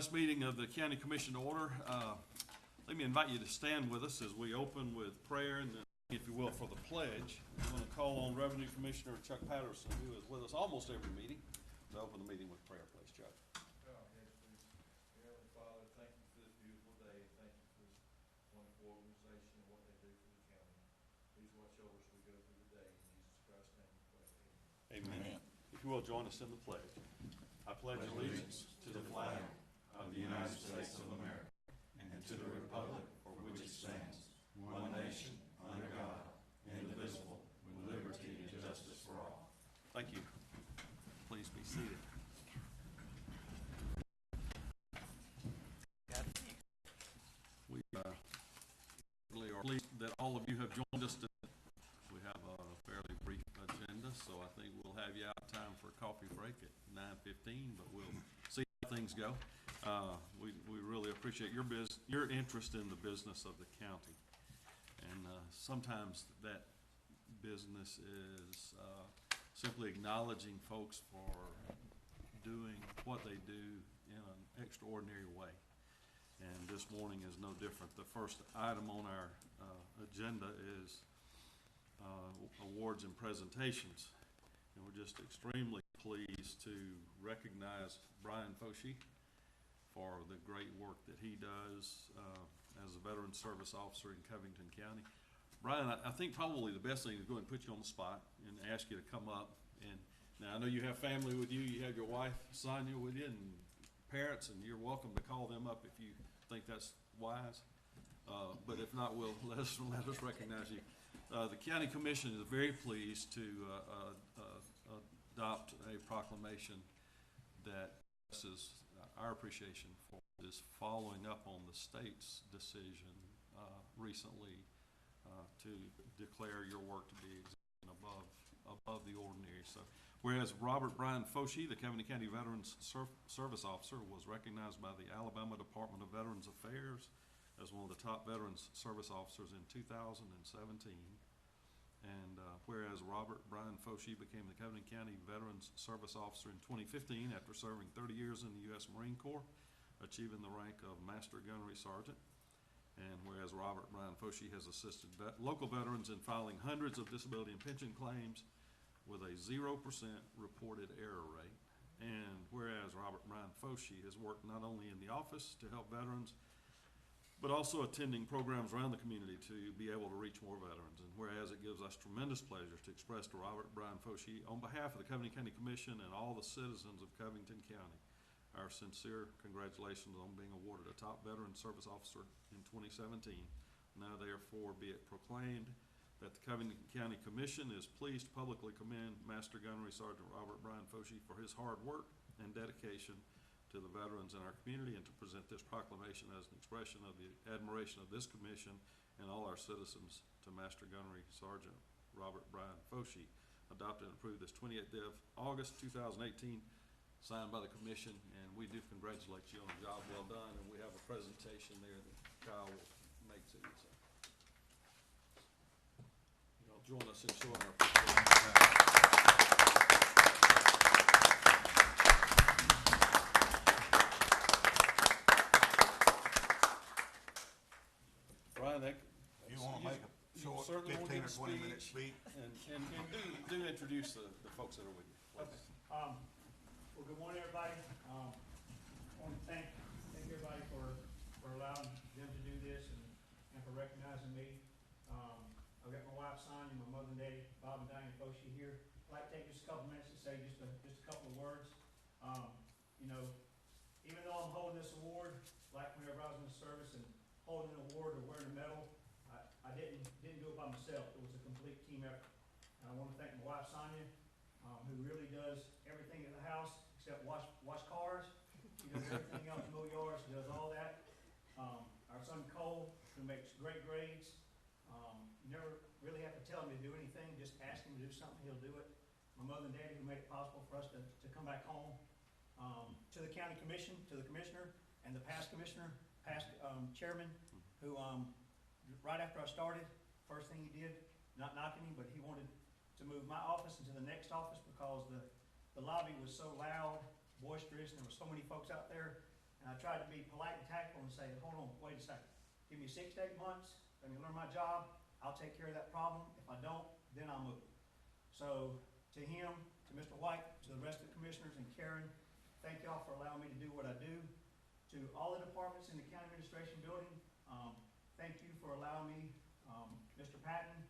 this meeting of the County Commission to order. Let me invite you to stand with us as we open with prayer and then, if you will, for the pledge. I'm going to call on Revenue Commissioner Chuck Patterson, who is with us almost every meeting, to open the meeting with prayer, please, Chuck. Yes, please. Dear Heavenly Father, thank you for this beautiful day. Thank you for this wonderful organization and what they do for the county. Please watch over us as we go through the day. In Jesus Christ's name we pray. Amen. Amen. If you will, join us in the pledge. I pledge allegiance to the flag of the United States of America and to the republic for which it stands, one nation, under God, indivisible, with liberty and justice for all. Thank you. Please be seated. We really are pleased that all of you have joined us today. We have a fairly brief agenda, so I think we'll have you out time for a coffee break at 9:15, but we'll see how things go. We really appreciate your interest in the business of the county, and sometimes that business is simply acknowledging folks for doing what they do in an extraordinary way, and this morning is no different. The first item on our agenda is awards and presentations, and we're just extremely pleased to recognize Brian Foshee for the great work that he does as a veteran service officer in Covington County. Brian, I think probably the best thing is go ahead and put you on the spot and ask you to come up. And now I know you have family with you. You have your wife Sonia with you and parents, and you're welcome to call them up if you think that's wise. But if not, let us recognize you. The County Commission is very pleased to adopt a proclamation that expresses our appreciation for this, following up on the state's decision recently to declare your work to be above the ordinary. So, whereas Robert Brian Foshee, the Covington County Veterans Service Officer, was recognized by the Alabama Department of Veterans Affairs as one of the top Veterans Service Officers in 2017. And whereas Robert Brian Foshee became the Covington County Veterans Service Officer in 2015 after serving 30 years in the U.S. Marine Corps, achieving the rank of Master Gunnery Sergeant. And whereas Robert Brian Foshee has assisted local veterans in filing hundreds of disability and pension claims with a 0% reported error rate. And whereas Robert Brian Foshee has worked not only in the office to help veterans, but also attending programs around the community to be able to reach more veterans. And whereas it gives us tremendous pleasure to express to Robert Brian Foshee, on behalf of the Covington County Commission and all the citizens of Covington County, our sincere congratulations on being awarded a top Veteran Service Officer in 2017. Now therefore be it proclaimed that the Covington County Commission is pleased to publicly commend Master Gunnery Sergeant Robert Brian Foshee for his hard work and dedication to the veterans in our community, and to present this proclamation as an expression of the admiration of this commission and all our citizens to Master Gunnery Sergeant Robert Brian Foshee, adopted and approved this 28th day of August 2018, signed by the commission. And we do congratulate you on a job well done, and we have a presentation there that Kyle will make to you. So y'all join us in showing our appreciation. Brian, you want to make a short 15 or 20 minute speech? And do introduce the folks that are with you. Okay. Well, good morning, everybody. I want to thank everybody for allowing them to do this and for recognizing me. I've got my wife Sonia and my mother and daddy, Bob and Diane Foshee, here. I'd like to take just a couple minutes to say just a couple of words. You know, even though I'm holding this award, like whenever I was in the service and holding an award or wearing a medal, I didn't do it by myself. It was a complete team effort. And I want to thank my wife Sonia, who really does everything in the house except wash cars. She does everything else, mow yards. She does all that. Our son Cole, who makes great grades. You never really have to tell him to do anything. Just ask him to do something, he'll do it. My mother and daddy, who made it possible for us to come back home. To the county commission, to the commissioner, and the past commissioner, past chairman, who right after I started, first thing he did, not knocking him, but he wanted to move my office into the next office because the lobby was so loud, boisterous, and there were so many folks out there And I tried to be polite and tactful and say, hold on, wait a second. Give me 6 to 8 months, let me learn my job, I'll take care of that problem. If I don't, then I'll move. So to him, to Mr. White, to the rest of the commissioners and Karen, thank y'all for allowing me to do what I do. To all the departments in the county administration building, thank you for allowing me, Mr. Patton,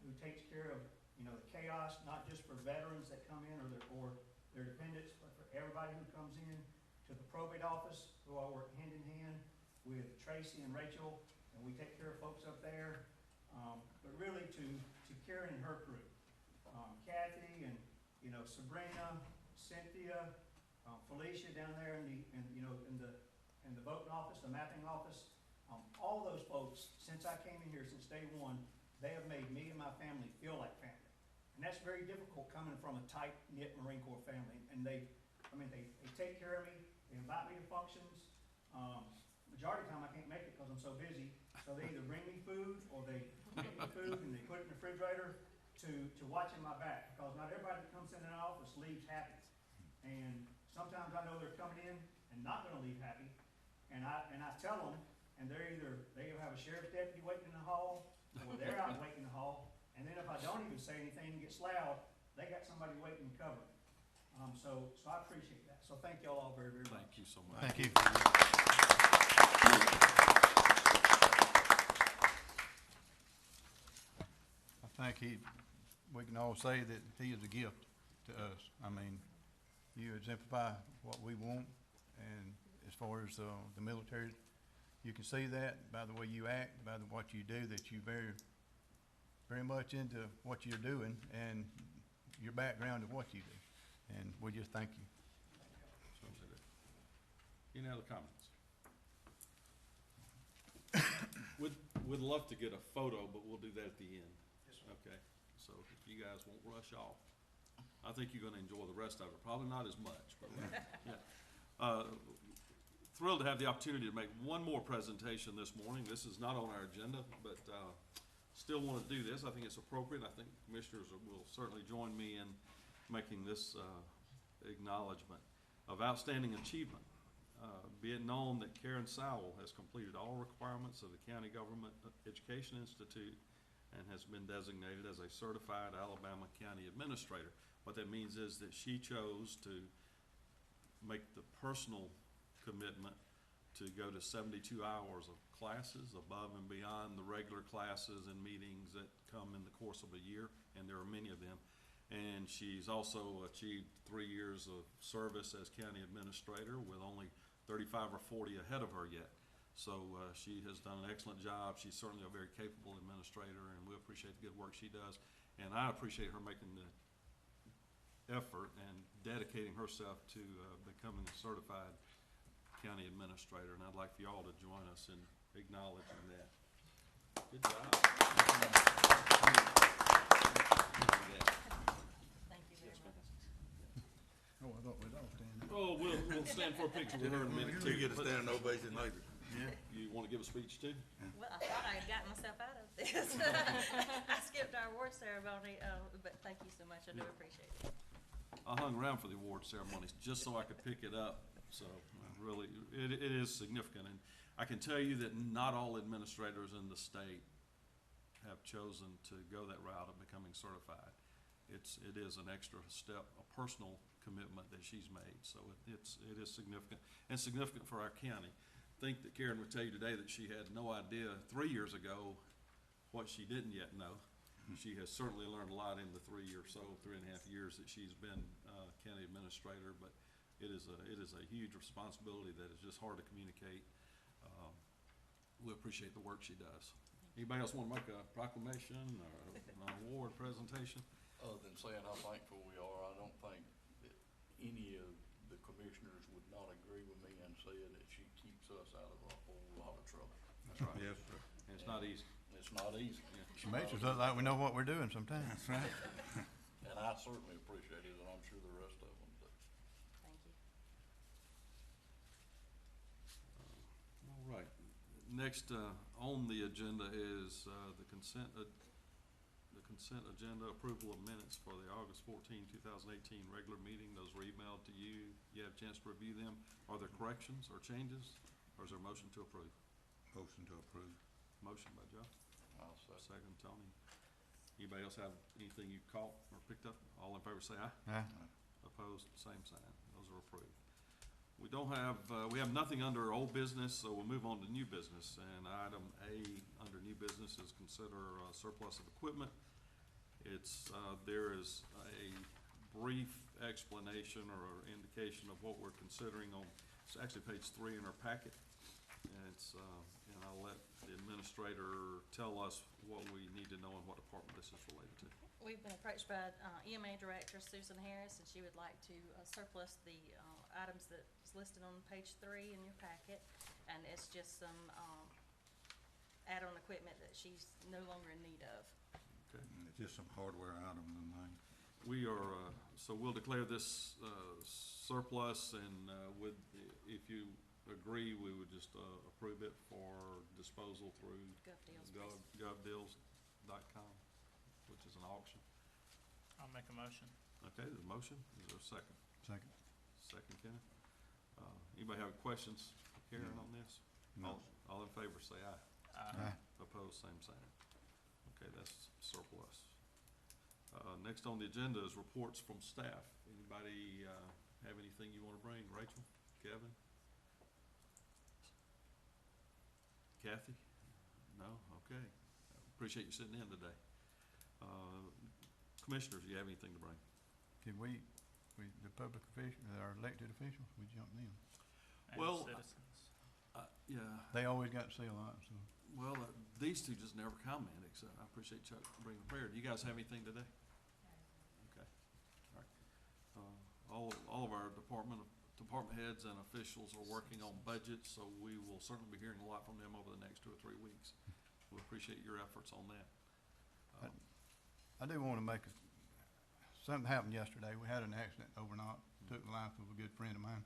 who takes care of, the chaos, not just for veterans that come in or their dependents, but for everybody who comes in. To the probate office, who I work hand in hand with Tracy and Rachel, and we take care of folks up there. But really to Karen and her crew, Kathy and, Sabrina, Cynthia, Felicia down there in the voting office, the mapping office. All those folks, since I came in here, since day one, they have made me and my family feel like family. And that's very difficult coming from a tight-knit Marine Corps family. And they take care of me, they invite me to functions. Majority of the time I can't make it because I'm so busy. So they either bring me food or they make me food and they put it in the refrigerator to watching my back. Because not everybody that comes in an office leaves happy. And sometimes I know they're coming in and not gonna leave happy. And I tell them, and they either have a sheriff's deputy waiting in the hall, or they're out waiting in the hall. And then if I don't even say anything and gets loud, they got somebody waiting to cover me. So I appreciate that. So thank y'all all very, very much. Thank you so much. Thank you. I think we can all say that he is a gift to us. I mean, you exemplify what we want, and as far as the military, you can see that by the way you act, by what you do, that you very, very much into what you're doing and your background of what you do. And we just thank you. Any other comments? We'd love to get a photo, but we'll do that at the end. Yes, sir. Okay, so if you guys won't rush off, I think you're gonna enjoy the rest of it. Probably not as much, but yeah. Thrilled to have the opportunity to make one more presentation this morning. This is not on our agenda, but still want to do this. I think it's appropriate. I think commissioners will certainly join me in making this acknowledgement of outstanding achievement. Be it known that Karen Sowell has completed all requirements of the County Government Education Institute and has been designated as a certified Alabama County Administrator. What that means is that she chose to make the personal commitment to go to 72 hours of classes above and beyond the regular classes and meetings that come in the course of a year, and there are many of them. And she's also achieved 3 years of service as county administrator with only 35 or 40 ahead of her yet. So she has done an excellent job. She's certainly a very capable administrator, and we appreciate the good work she does. And I appreciate her making the effort and dedicating herself to becoming a certified county administrator. And I'd like for y'all to join us in acknowledging that. Good job. Oh, I thought we'd all stand. Oh, we'll stand for a picture with her in a minute too. You get a standing ovation later. Yeah. You want to give a speech too? Well, I thought I had gotten myself out of this. I skipped our award ceremony, but thank you so much. I do appreciate it. I hung around for the award ceremonies just so I could pick it up. So really, it is significant. And I can tell you that not all administrators in the state have chosen to go that route of becoming certified. It is an extra step, a personal commitment that she's made. So it is significant, and significant for our county. I think that Karen would tell you today that she had no idea 3 years ago what she didn't yet know. She has certainly learned a lot in the 3 or so, 3.5 years that she's been county administrator, but it is a huge responsibility that is just hard to communicate. We appreciate the work she does. Anybody else want to make a proclamation or an award presentation? Other than saying how thankful we are, I don't think that any of the commissioners would not agree with me and say that she keeps us out of a whole lot of trouble. That's right. Yes, sir. And it's not easy. It's not easy. She makes us look like we know what we're doing sometimes. That's right. And I certainly appreciate it, and I'm sure the rest of them do. Thank you. All right. Next on the agenda is the consent agenda, approval of minutes for the August 14, 2018 regular meeting. Those were emailed to you. You have a chance to review them. Are there corrections or changes, or is there a motion to approve? Motion to approve. Motion by Joe, I'll second. second Tony. Anybody else have anything you caught or picked up? All in favor say aye. Aye. Opposed, same sign. Those are approved. We don't have, we have nothing under old business, so we'll move on to new business. And item A under new business is consider surplus of equipment. It's, there is a brief explanation or indication of what we're considering on, it's actually page 3 in our packet. And it's, and I'll let the administrator tell us what we need to know and what department this is related to. We've been approached by EMA Director Susan Harris, and she would like to surplus the items that is listed on page 3 in your packet. And it's just some add-on equipment that she's no longer in need of. Okay. It's just some hardware items and things. We are, so we'll declare this surplus, and with, if you agree, we would just approve it for disposal through govdeals.com, which is an auction. I'll make a motion. Okay, there's a motion. Is there a second? Second. Second, Kenneth. Anybody have questions for Karen on this? No. All in favor, say aye. Aye. Opposed, same sign. Okay, that's surplus. Next on the agenda is reports from staff. Anybody have anything you want to bring? Rachel? Kevin? Kathy? No? Okay. Appreciate you sitting in today. Commissioners, do you have anything to bring? Can we, the public officials, our elected officials, we jump in. And Well, citizens. Yeah. They always got to say a lot, so. Well, these two just never commented, so I appreciate Chuck bringing it forward. Do you guys have anything today? Okay. All right. All of our department heads and officials are working on budgets, so we will certainly be hearing a lot from them over the next 2 or 3 weeks. We appreciate your efforts on that. I do want to make something happened yesterday. We had an accident overnight, took the life of a good friend of mine.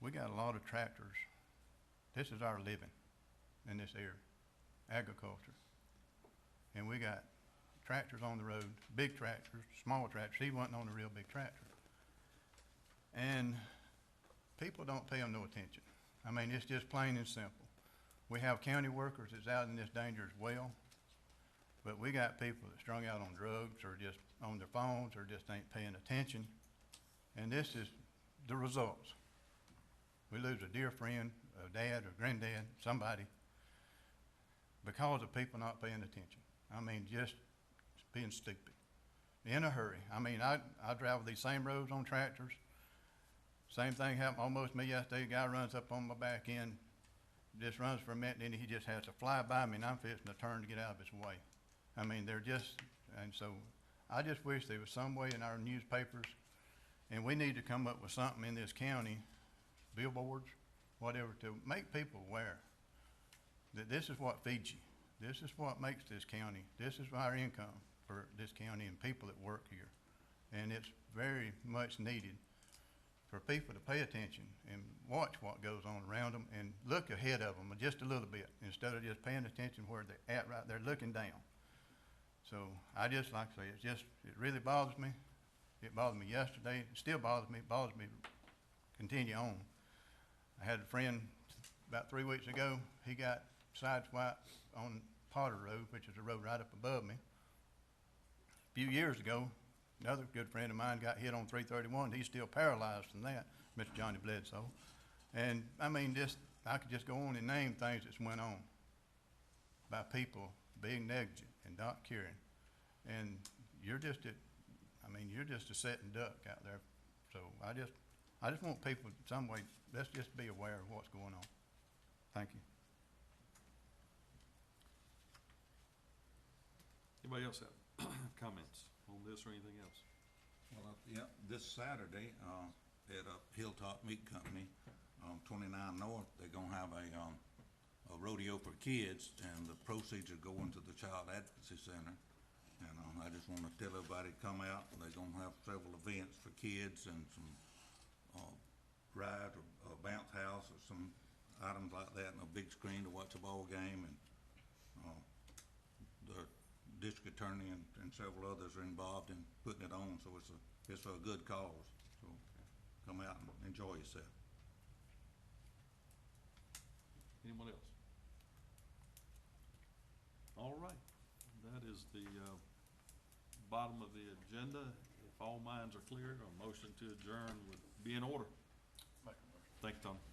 We got a lot of tractors. This is our living in this area, agriculture. And we got tractors on the road, big tractors, small tractors. He wasn't on a real big tractor. And people don't pay them no attention. I mean, it's just plain and simple. We have county workers that's out in this danger as well, but we got people that strung out on drugs or just on their phones or just ain't paying attention. And this is the results. We lose a dear friend, a dad, or granddad, somebody, because of people not paying attention. I mean, just being stupid, in a hurry. I mean, I travel these same roads on tractors. Same thing happened almost to me yesterday. A guy runs up on my back end, just runs for a minute, and then he just has to fly by me, and I'm fixing to turn to get out of his way. I mean, they're just, and so I just wish there was some way in our newspapers, and we need to come up with something in this county, billboards, whatever, to make people aware that this is what feeds you. This is what makes this county. This is our income for this county and people that work here. And it's very much needed for people to pay attention and watch what goes on around them and look ahead of them just a little bit instead of just paying attention where they're at right there looking down. So I just like to say, it really bothers me. It bothered me yesterday. It still bothers me. It bothers me continue on. I had a friend about 3 weeks ago. He got sideswiped on Potter Road, which is a road right up above me. A few years ago, another good friend of mine got hit on 331. He's still paralyzed from that, Mr. Johnny Bledsoe. And I mean, I could just go on and name things that's went on by people being negligent and not caring. And you're just a sitting duck out there. So I just want people some way, let's just be aware of what's going on. Thank you. Anybody else have comments on this or anything else? Well, yeah, this Saturday, at Hilltop Meat Company, 29 North, they're gonna have a rodeo for kids, and the proceeds are going to the Child Advocacy Center. And I just wanna tell everybody to come out. They're gonna have several events for kids and some ride or bounce house or some items like that, and a big screen to watch a ball game, and the district attorney and several others are involved in putting it on, so it's a good cause. So come out and enjoy yourself. Anyone else? All right, that is the bottom of the agenda. If all minds are clear, a motion to adjourn would be in order. Make a motion. Thank you, Tom.